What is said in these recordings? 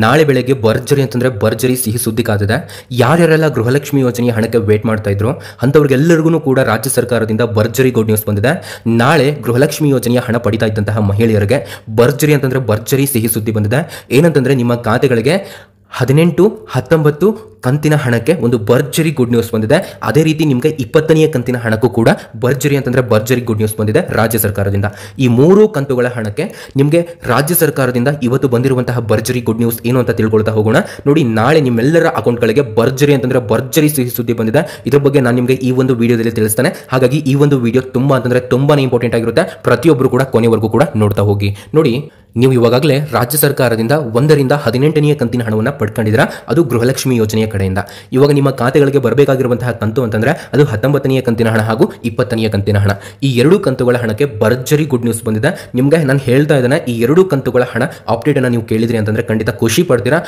ನಾಳೆ ಬೆಳಗ್ಗೆ ಭರ್ಜರಿ ಅಂತಂದ್ರೆ ಭರ್ಜರಿ ಸಿಹಿ ಸುದ್ದಿ ಕಾದಿದೆ. ಯಾರ್ಯಾರೆಲ್ಲ ಗೃಹಲಕ್ಷ್ಮಿ ಯೋಜನೆಯ ಹಣಕ್ಕೆ ವೇಟ್ ಮಾಡ್ತಾ ಇದ್ರು ಅಂತವ್ರಿಗೆಲ್ಲರಿಗೂ ಕೂಡ ರಾಜ್ಯ ಸರ್ಕಾರದಿಂದ ಭರ್ಜರಿ ಗುಡ್ ನ್ಯೂಸ್ ಬಂದಿದೆ. ನಾಳೆ ಗೃಹಲಕ್ಷ್ಮಿ ಯೋಜನೆಯ ಹಣ ಪಡಿತಾ ಇದ್ದಂತಹ ಮಹಿಳೆಯರಿಗೆ ಭರ್ಜರಿ ಅಂತಂದ್ರೆ ಭರ್ಜರಿ ಸಿಹಿ ಸುದ್ದಿ ಬಂದಿದೆ. ಏನಂತಂದ್ರೆ ನಿಮ್ಮ ಖಾತೆಗಳಿಗೆ 18, 19 ಕಂತಿನ ಹಣಕ್ಕೆ ಒಂದು ಭರ್ಜರಿ ಗುಡ್ ನ್ಯೂಸ್ ಬಂದಿದೆ. ಅದೇ ರೀತಿ ನಿಮಗೆ 20ನೇ ಕಂತಿನ ಹಣಕ್ಕೂ ಕೂಡ ಭರ್ಜರಿ ಅಂತಂದ್ರೆ ಭರ್ಜರಿ ಗುಡ್ ನ್ಯೂಸ್ ಬಂದಿದೆ ರಾಜ್ಯ ಸರ್ಕಾರದಿಂದ. ಈ 3 ಕಂತುಗಳ ಹಣಕ್ಕೆ ನಿಮಗೆ ರಾಜ್ಯ ಸರ್ಕಾರದಿಂದ ಇವತ್ತು ಬಂದಿರುವಂತಹ ಭರ್ಜರಿ ಗುಡ್ ನ್ಯೂಸ್ ಏನು ಅಂತ ತಿಳ್ಕೊಳ್ತಾ ಹೋಗೋಣ. ನೋಡಿ, ನಾಳೆ ನಿಮ್ಮೆಲ್ಲರ ಅಕೌಂಟ್ಗಳಿಗೆ ಭರ್ಜರಿ ಅಂತಂದ್ರೆ ಭರ್ಜರಿ ಸಿಹಿ ಸುದ್ದಿ ಬಂದಿದೆ. ಇದ್ರ ಬಗ್ಗೆ ನಾನು ನಿಮಗೆ ಈ ಒಂದು ವಿಡಿಯೋದಲ್ಲಿ ತಿಳಿಸ್ತೇನೆ. ಹಾಗಾಗಿ ಈ ಒಂದು ವಿಡಿಯೋ ತುಂಬಾ ಅಂತಂದ್ರೆ ತುಂಬಾನೇ ಇಂಪಾರ್ಟೆಂಟ್ ಆಗಿರುತ್ತೆ. ಪ್ರತಿಯೊಬ್ಬರು ಕೂಡ ಕೊನೆವರೆಗೂ ಕೂಡ ನೋಡ್ತಾ ಹೋಗಿ. ನೋಡಿ, ನೀವು ಇವಾಗಲೇ ರಾಜ್ಯ ಸರ್ಕಾರದಿಂದ 1 ರಿಂದ 18ನೇ ಕಂತಿನ ಹಣವನ್ನು ಪಡ್ಕೊಂಡಿದ್ದೀರಾ, ಅದು ಗೃಹಲಕ್ಷ್ಮಿ ಯೋಜನೆಯ ಕಡೆಯಿಂದ. ಇವಾಗ ನಿಮ್ಮ ಖಾತೆಗಳಿಗೆ ಬರಬೇಕಾಗಿರುವಂತಹ ಕಂತು ಅಂತಂದ್ರೆ ಅದು 19ನೇ ಕಂತಿನ ಹಣ ಹಾಗೂ 20ನೇ ಕಂತಿನ ಹಣ. ಈ 2 ಕಂತುಗಳ ಹಣಕ್ಕೆ ಭರ್ಜರಿ ಗುಡ್ ನ್ಯೂಸ್ ಬಂದಿದೆ. ನಿಮಗೆ ನಾನು ಹೇಳ್ತಾ ಇದ್ದೇನೆ, ಈ 2 ಕಂತುಗಳ ಹಣ ಅಪ್ಡೇಟ್ ಅನ್ನು ನೀವು ಕೇಳಿದ್ರಿ ಅಂತಂದ್ರೆ ಖಂಡಿತ ಖುಷಿ ಪಡ್ತೀರಾ.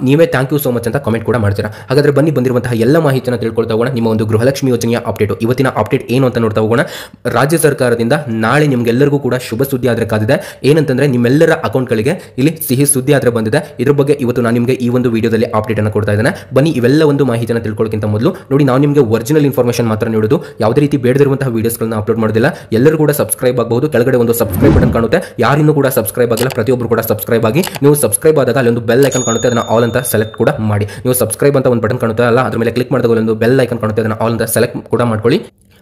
ನೀವೇ ಥ್ಯಾಂಕ್ ಯು ಸೋ ಮಚ್ ಅಂತ ಕಾಮೆಂಟ್ ಕೂಡ ಮಾಡ್ತೀರಾ. ಹಾಗಾದ್ರೆ ಬನ್ನಿ, ಬಂದಿರುವಂತಹ ಎಲ್ಲ ಮಾಹಿತಿಯನ್ನು ತಿಳ್ಕೊಳ್ತಾ ಹೋಗೋಣ. ನಿಮ್ಮ ಒಂದು ಗೃಹಲಕ್ಷ್ಮಿ ಯೋಜನೆಯ ಅಪ್ಡೇಟ್, ಇವತ್ತಿನ ಅಪ್ಡೇಟ್ ಏನು ಅಂತ ನೋಡ್ತಾ ಹೋಗೋಣ. ರಾಜ್ಯ ಸರ್ಕಾರದಿಂದ ನಾಳೆ ನಿಮ್ಗೆಲ್ಲರಿಗೂ ಕೂಡ ಶುಭ ಸುದ್ದಿ ಆದ್ರೆ ಕಾದಿದೆ. ಏನಂತಂದ್ರೆ ನಿಮ್ಮೆಲ್ಲರ ಅಕೌಂಟ್ಗಳಿಗೆ ಇಲ್ಲಿ ಸಿಹಿ ಸುದ್ದಿ ಆದ್ರೆ ಬಂದಿದೆ. ಇದ್ರ ಬಗ್ಗೆ ಇವತ್ತು ನಾನು ನಿಮಗೆ ಈ ಒಂದು ವಿಡಿಯೋದಲ್ಲಿ ಅಪ್ಡೇಟ್ ಅನ್ನು ಕೊಡ್ತಾ ಇದ್ದೇನೆ. ಬನ್ನಿ, ಇವೆಲ್ಲ ಒಂದು ಮಾಹಿತಿಯನ್ನು ತಿಳ್ಕೊಳ್ಳೋಕ್ಕಿಂತ ಮೊದಲು ನೋಡಿ, ನಾವು ನಿಮಗೆ ಒರಿಜಿನಲ್ ಇನ್ಫಾರ್ಮೇಷನ್ ಮಾತ್ರ ನೀಡೋದು, ಯಾವುದೇ ರೀತಿ ಬೇಡದಿರುವಂತಹ ವಿಡಿಯೋಸ್ಗಳನ್ನ ಅಪ್ಲೋಡ್ ಮಾಡೋದಿಲ್ಲ. ಎಲ್ಲರೂ ಕೂಡ ಸಬ್ಸ್ಕ್ರೈಬ್ ಆಗಬಹುದು. ಕೆಳಗಡೆ ಒಂದು ಸಬ್ಸ್ಕ್ರೈಬ್ ಬಟನ್ ಕಾಣುತ್ತೆ. ಯಾರಿನ್ನೂ ಕೂಡ ಸಬ್ಸ್ಕ್ರೈಬ್ ಆಗಿಲ್ಲ ಪ್ರತಿಯೊಬ್ಬರು ಕೂಡ ಸಬ್ಸ್ಕ್ರೈಬ್ ಆಗಿ. ನೀವು ಸಬ್ಸ್ಕ್ರೈಬ್ ಆದಾಗ ಅಲ್ಲಿ ಒಂದು ಬೆಲ್ ಐಕನ್ ಕಾಣುತ್ತೆ, ಅದನ್ನ ಆಲ್ ಅಂತ ಸೆಲೆಕ್ಟ್ ಕೂಡ ಮಾಡಿ. ನೀವು ಸಬ್ಸ್ಕ್ರೈಬ್ ಅಂತ ಒಂದು ಬಟನ್ ಕಾಣುತ್ತೆ ಅಲ್ಲ, ಅದ್ರ ಮೇಲೆ ಕ್ಲಿಕ್ ಮಾಡಿದಾಗ ಒಂದು ಬೆಲ್ ಐಕನ್ ಕಾಣುತ್ತೆ, ಅದನ್ನ ಆಲ್ ಅಂತ ಸೆಲೆಕ್ಟ್ ಕೂಡ ಮಾಡ್ಕೊಳ್ಳಿ.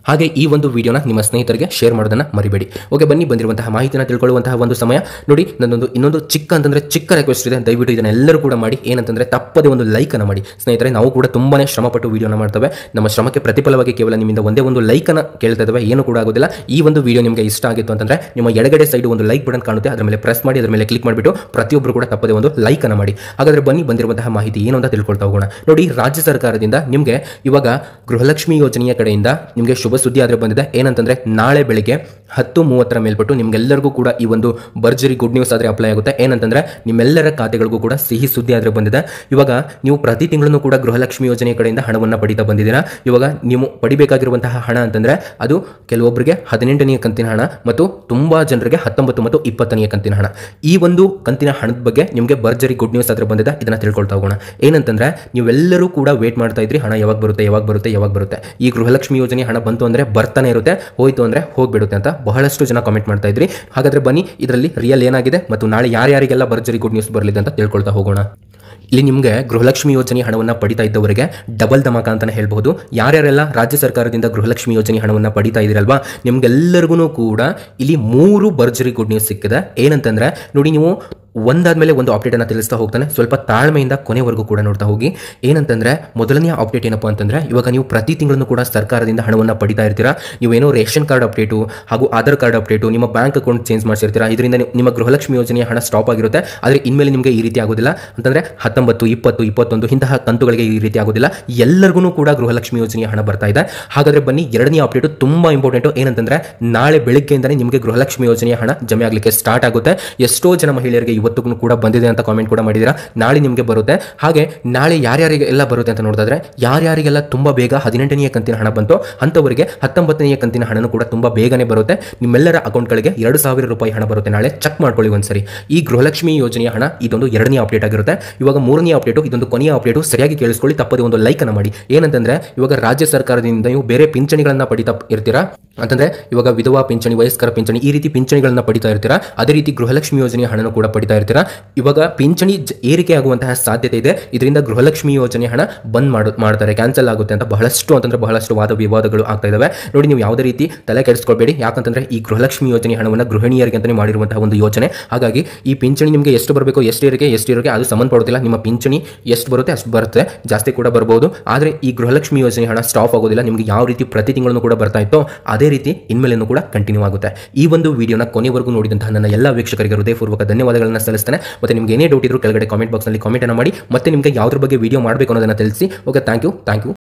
ಹಾಗೆ ಈ ಒಂದು ವಿಡಿಯೋನ ನಿಮ್ಮ ಸ್ನೇಹಿತರಿಗೆ ಶೇರ್ ಮಾಡೋದನ್ನ ಮರಿಬೇಡಿ. ಓಕೆ, ಬನ್ನಿ, ಬಂದಿರುವಂತಹ ಮಾಹಿತಿಯನ್ನು ತಿಳ್ಕೊಳ್ಳುವಂತಹ ಒಂದು ಸಮಯ. ನೋಡಿ, ಇನ್ನೊಂದು ಚಿಕ್ಕ ರಿಕ್ವೆಸ್ಟ್ ಇದೆ. ದಯವಿಟ್ಟು ಇದನ್ನ ಎಲ್ಲರೂ ಕೂಡ ಮಾಡಿ. ಏನಂತಂದ್ರೆ ತಪ್ಪದೆ ಒಂದು ಲೈಕ್ ಅನ್ನು ಮಾಡಿ ಸ್ನೇಹಿತರೆ. ನಾವು ಕೂಡ ತುಂಬಾನೇ ಶ್ರಮಪಟ್ಟು ವಿಡಿಯೋನ ಮಾಡ್ತೇವೆ. ನಮ್ಮ ಶ್ರಮಕ್ಕೆ ಪ್ರತಿಫಲವಾಗಿ ಕೇವಲ ನಿಮ್ಮಿಂದ ಒಂದೇ ಒಂದು ಲೈಕ್ ಅನ್ನು ಕೇಳ್ತಾ ಇದ್ದೇವೆ. ಏನು ಕೂಡ ಆಗೋದಿಲ್ಲ. ಈ ಒಂದು ವಿಡಿಯೋ ನಿಮಗೆ ಇಷ್ಟ ಆಗಿತ್ತು ಅಂತಂದ್ರೆ ನಿಮ್ಮ ಎಡಗಡೆ ಸೈಡ್ ಒಂದು ಲೈಕ್ ಬಟನ್ ಕಾಣುತ್ತೆ, ಅದರ ಮೇಲೆ ಪ್ರೆಸ್ ಮಾಡಿ, ಅದರ ಮೇಲೆ ಕ್ಲಿಕ್ ಮಾಡಿಬಿಟ್ಟು ಪ್ರತಿಯೊಬ್ಬರು ಕೂಡ ತಪ್ಪದೆ ಒಂದು ಲೈಕ್ ಅನ್ನು ಮಾಡಿ. ಹಾಗಾದ್ರೆ ಬನ್ನಿ, ಬಂದಿರುವಂತಹ ಮಾಹಿತಿ ಏನು ಅಂತ ತಿಳ್ಕೊಳ್ತಾ ಹೋಗೋಣ. ನೋಡಿ, ರಾಜ್ಯ ಸರ್ಕಾರದಿಂದ ನಿಮಗೆ ಇವಾಗ ಗೃಹಲಕ್ಷ್ಮಿ ಯೋಜನೆಯ ಕಡೆಯಿಂದ ನಿಮಗೆ ಶುಭ ಸುದ್ದಿ ಆದ್ರೆ ಬಂದಿದೆ. ಏನಂತಂದ್ರೆ ನಾಳೆ ಬೆಳಿಗ್ಗೆ 10:30 ಮೇಲ್ಪಟ್ಟು ನಿಮ್ಗೆಲ್ಲರಿಗೂ ಕೂಡ ಈ ಒಂದು ಭರ್ಜರಿ ಗುಡ್ ನ್ಯೂಸ್ ಆದ್ರೆ ಅಪ್ಲೈ ಆಗುತ್ತೆ. ಏನಂತಂದ್ರೆ ನಿಮ್ಮೆಲ್ಲರ ಖಾತೆಗಳಿಗೂ ಕೂಡ ಸಿಹಿ ಸುದ್ದಿ ಆದ್ರೆ ಬಂದಿದೆ. ಇವಾಗ ನೀವು ಪ್ರತಿ ತಿಂಗಳನ್ನು ಕೂಡ ಗೃಹಲಕ್ಷ್ಮಿ ಯೋಜನೆಯ ಕಡೆಯಿಂದ ಹಣವನ್ನು ಪಡಿತಾ ಬಂದಿದ್ದೀರಾ. ಇವಾಗ ನೀವು ಪಡಿಬೇಕಾಗಿರುವಂತಹ ಹಣ ಅಂತಂದ್ರೆ ಅದು ಕೆಲವೊಬ್ಬರಿಗೆ 18ನೇ ಕಂತಿನ ಹಣ ಮತ್ತು ತುಂಬಾ ಜನರಿಗೆ 19 ಮತ್ತು 20ನೇ ಕಂತಿನ ಹಣ. ಈ ಒಂದು ಕಂತಿನ ಹಣದ ಬಗ್ಗೆ ನಿಮಗೆ ಭರ್ಜರಿ ಗುಡ್ ನ್ಯೂಸ್ ಆದ್ರೆ ಬಂದಿದೆ. ಇದನ್ನ ತಿಳ್ಕೊಳ್ತಾ ಹೋಗೋಣ. ಏನಂತಂದ್ರೆ ನೀವೆಲ್ಲರೂ ಕೂಡ ವೇಟ್ ಮಾಡ್ತಾ ಇದ್ರಿ, ಹಣ ಯಾವಾಗ ಬರುತ್ತೆ. ಈ ಗೃಹಲಕ್ಷ್ಮಿ ಯೋಜನೆ ಹಣ ಬಂತು ಅಂದ್ರೆ ಬರ್ತಾನೆ ಇರುತ್ತೆ, ಹೋಯ್ತು ಅಂದ್ರೆ ಹೋಗ್ಬಿಡುತ್ತೆ ಅಂತ ಬಹಳಷ್ಟು ಜನ ಕಾಮೆಂಟ್ ಮಾಡ್ತಾ ಇದ್ರಿ. ಹಾಗಾದ್ರೆ ಬನ್ನಿ, ಇದರಲ್ಲಿ ರಿಯಲ್ ಏನಾಗಿದೆ ಮತ್ತು ನಾಳೆ ಯಾರ್ಯಾರಿಗೆಲ್ಲ ಭರ್ಜರಿ ಗುಡ್ ನ್ಯೂಸ್ ಬರಲಿದೆ ಅಂತ ತಿಳ್ಕೊಳ್ತಾ ಹೋಗೋಣ. ಇಲ್ಲಿ ನಿಮಗೆ ಗೃಹಲಕ್ಷ್ಮಿ ಯೋಜನೆ ಹಣವನ್ನು ಪಡಿತಾ ಇದ್ದವರಿಗೆ ಡಬಲ್ ಧಮಾಕ ಅಂತಾನೆ ಹೇಳ್ಬಹುದು. ಯಾರ್ಯಾರೆಲ್ಲ ರಾಜ್ಯ ಸರ್ಕಾರದಿಂದ ಗೃಹಲಕ್ಷ್ಮಿ ಯೋಜನೆ ಹಣವನ್ನು ಪಡಿತಾ ಇದ್ದೀರಲ್ವಾ, ನಿಮ್ಗೆಲ್ಲರಿಗೂ ಕೂಡ ಇಲ್ಲಿ 3 ಭರ್ಜರಿ ಗುಡ್ ನ್ಯೂಸ್ ಸಿಕ್ಕಿದೆ. ಏನಂತಂದ್ರೆ ನೋಡಿ, ನೀವು ಒಂದಾದ್ಮೇಲೆ ಒಂದು ಅಪ್ಡೇಟ್ ಅನ್ನು ತಿಳಿಸ್ತಾ ಹೋಗ್ತಾನೆ. ಸ್ವಲ್ಪ ತಾಳ್ಮೆಯಿಂದ ಕೊನೆವರೆಗೂ ಕೂಡ ನೋಡ್ತಾ ಹೋಗಿ. ಏನಂತಂದ್ರೆ ಮೊದಲನೆಯ ಅಪ್ಡೇಟ್ ಏನಪ್ಪಾ ಅಂತಂದ್ರೆ, ಇವಾಗ ನೀವು ಪ್ರತಿ ತಿಂಗಳನ್ನು ಕೂಡ ಸರ್ಕಾರದಿಂದ ಹಣವನ್ನು ಪಡಿತಾ ಇರ್ತೀರಾ. ನೀವೇನೋ ರೇಷನ್ ಕಾರ್ಡ್ ಅಪ್ಡೇಟು ಹಾಗೂ ಆಧಾರ್ ಕಾರ್ಡ್ ಅಪ್ಡೇಟು, ನಿಮ್ಮ ಬ್ಯಾಂಕ್ ಅಕೌಂಟ್ ಚೇಂಜ್ ಮಾಡಿಸಿರ್ತೀರಾ. ಇದರಿಂದ ನಿಮ್ಮ ಗೃಹಲಕ್ಷ್ಮಿ ಯೋಜನೆಯ ಹಣ ಸ್ಟಾಪ್ ಆಗಿರುತ್ತೆ. ಆದರೆ ಇನ್ಮೇಲೆ ನಿಮಗೆ ಈ ರೀತಿ ಆಗೋದಿಲ್ಲ. ಅಂತಂದ್ರೆ 19, 20, 21 ಇಂತಹ ಕಂತುಗಳಿಗೆ ಈ ರೀತಿ ಆಗೋದಿಲ್ಲ. ಎಲ್ಲರಿಗೂ ಕೂಡ ಗೃಹಲಕ್ಷ್ಮಿ ಯೋಜನೆಯ ಹಣ ಬರ್ತಾ ಇದೆ. ಹಾಗಾದ್ರೆ ಬನ್ನಿ, ಎರಡನೇ ಅಪ್ಡೇಟ್ ತುಂಬಾ ಇಂಪಾರ್ಟೆಂಟ್. ಏನಂತಂದ್ರೆ ನಾಳೆ ಬೆಳಿಗ್ಗೆಯಿಂದನೇ ನಿಮಗೆ ಗೃಹಲಕ್ಷ್ಮಿ ಯೋಜನೆಯ ಹಣ ಜಮೆ ಆಗಲಿಕ್ಕೆ ಸ್ಟಾರ್ಟ್ ಆಗುತ್ತೆ. ಎಷ್ಟೋ ಜನ ಮಹಿಳೆಯರಿಗೆ ಇವತ್ತಿಗೂ ಕೂಡ ಬಂದಿದೆ ಅಂತ ಕಾಮೆಂಟ್ ಕೂಡ ಮಾಡಿದ್ದೀರಾ. ನಾಳೆ ನಿಮಗೆ ಬರುತ್ತೆ. ಹಾಗೆ ನಾಳೆ ಯಾರ್ಯಾರಿಗೆಲ್ಲ ಬರುತ್ತೆ ಅಂತ ನೋಡಿದ್ರೆ, ಯಾರ್ಯಾರಿಗೆಲ್ಲ ತುಂಬಾ ಬೇಗ 18ನೇ ಕಂತಿನ ಹಣ ಬಂತು ಅಂತವರಿಗೆ 19ನೇ ಕಂತಿನ ಹಣನೂ ಕೂಡ ತುಂಬಾ ಬೇಗನೆ ಬರುತ್ತೆ. ನಿಮ್ಮೆಲ್ಲರ ಅಕೌಂಟ್ಗಳಿಗೆ 2,000 ರೂಪಾಯಿ ಹಣ ಬರುತ್ತೆ. ನಾಳೆ ಚೆಕ್ ಮಾಡ್ಕೊಳ್ಳಿ ಒಂದ್ಸರಿ. ಈ ಗೃಹಲಕ್ಷ್ಮಿ ಯೋಜನೆಯ ಹಣ ಇದೊಂದು ಎರಡನೇ ಅಪ್ಡೇಟ್ ಆಗಿರುತ್ತೆ. ಇವಾಗ ಮೂರನೇ ಅಪ್ಡೇಟು, ಇದೊಂದು ಕೊನೆಯ ಅಪ್ಡೇಟು. ಸರಿಯಾಗಿ ಕೇಳಿಸ್ಕೊಳ್ಳಿ, ತಪ್ಪದೆ ಒಂದು ಲೈಕ್ ಅನ್ನು ಮಾಡಿ. ಏನಂತಂದ್ರೆ ಇವಾಗ ರಾಜ್ಯ ಸರ್ಕಾರದಿಂದ ನೀವು ಬೇರೆ ಪಿಂಚಣಿಗಳನ್ನ ಪಡಿತಾ ಇರ್ತೀರಾ. ಅಂತಂದ್ರೆ ಇವಾಗ ವಿಧವಾ ಪಿಂಚಣಿ, ವಯಸ್ಕರ ಪಿಂಚಣಿ, ಈ ರೀತಿ ಪಿಂಚಣಿಗಳನ್ನ ಪಡಿತಾ ಇರ್ತೀರಾ. ಅದೇ ರೀತಿ ಗೃಹಲಕ್ಷ್ಮಿ ಯೋಜನೆಯ ಹಣನೂ ಕೂಡ ಪಡಿತಾ ಇರ್ತೀರಾ. ಇವಾಗ ಪಿಂಚಣಿ ಏರಿಕೆ ಆಗುವಂತಹ ಸಾಧ್ಯತೆ ಇದೆ. ಇದರಿಂದ ಗೃಹಲಕ್ಷ್ಮಿ ಯೋಜನೆ ಹಣ ಬಂದ್ ಮಾಡ್ತಾರೆ, ಕ್ಯಾನ್ಸಲ್ ಆಗುತ್ತೆ ಅಂತ ಬಹಳಷ್ಟು ವಾದ ವಿವಾದಗಳು ಆಗ್ತಾ ಇದಾವೆ. ನೋಡಿ, ನೀವು ಯಾವುದೇ ರೀತಿ ತಲೆ ಕೆಡಿಸ್ಕೊಳ್ಬೇಡಿ. ಯಾಕಂತಂದ್ರೆ ಈ ಗೃಹಲಕ್ಷ್ಮಿ ಯೋಜನೆ ಹಣವನ್ನು ಗೃಹಿಣಿಯರಿಗೆ ಅಂತಾನೆ ಮಾಡಿರುವಂತಹ ಒಂದು ಯೋಜನೆ. ಹಾಗಾಗಿ ಈ ಪಿಂಚಣಿ ನಿಮಗೆ ಎಷ್ಟು ಬರಬೇಕು, ಎಷ್ಟು ಇರೋಕೆ ಅದು ಸಂಬಂಧಪಡೋದಿಲ್ಲ. ನಿಮ್ಮ ಪಿಂಚಣಿ ಎಷ್ಟು ಬರುತ್ತೆ ಅಷ್ಟು ಬರುತ್ತೆ, ಜಾಸ್ತಿ ಕೂಡ ಬರಬಹುದು. ಆದರೆ ಈ ಗೃಹಲಕ್ಷ್ಮಿ ಯೋಜನೆ ಹಣ ಸ್ಟಾಪ್ ಆಗೋದಿಲ್ಲ. ನಿಮಗೆ ಯಾವ ರೀತಿ ಪ್ರತಿ ತಿಂಗಳನ್ನು ಕೂಡ ಬರ್ತಾ ಇತ್ತೋ ಅದೇ ರೀತಿ ಇನ್ಮೇಲೆನೂ ಕೂಡ ಕಂಟಿನ್ಯೂ ಆಗುತ್ತೆ. ಈ ಒಂದು ವಿಡಿಯೋನ ಕೊನೆವರೆಗೂ ನೋಡಿದಂತಹ ನನ್ನ ಎಲ್ಲ ವೀಕ್ಷಕರಿಗೆ ಹೃದಯಪೂರ್ವಕ ಧನ್ಯವಾದಗಳನ್ನು ಸಲ್ಲಿಸ್ತೇನೆ. ಮತ್ತೆ ನಿಮಗೆ ಏನೇ ಡೌಟ್ ಇದ್ರೂ ಕೆಳಗಡೆ ಕಾಮೆಂಟ್ ಬಾಕ್ಸ್ನಲ್ಲಿ ಕಾಮೆಂಟ್ ಅನ್ನು ಮಾಡಿ. ಮತ್ತೆ ನಿಮಗೆ ಯಾವುದ್ರ ಬಗ್ಗೆ ವಿಡಿಯೋ ಮಾಡಬೇಕು ಅನ್ನೋದನ್ನ ತಿಳಿಸಿ. Okay, thank you.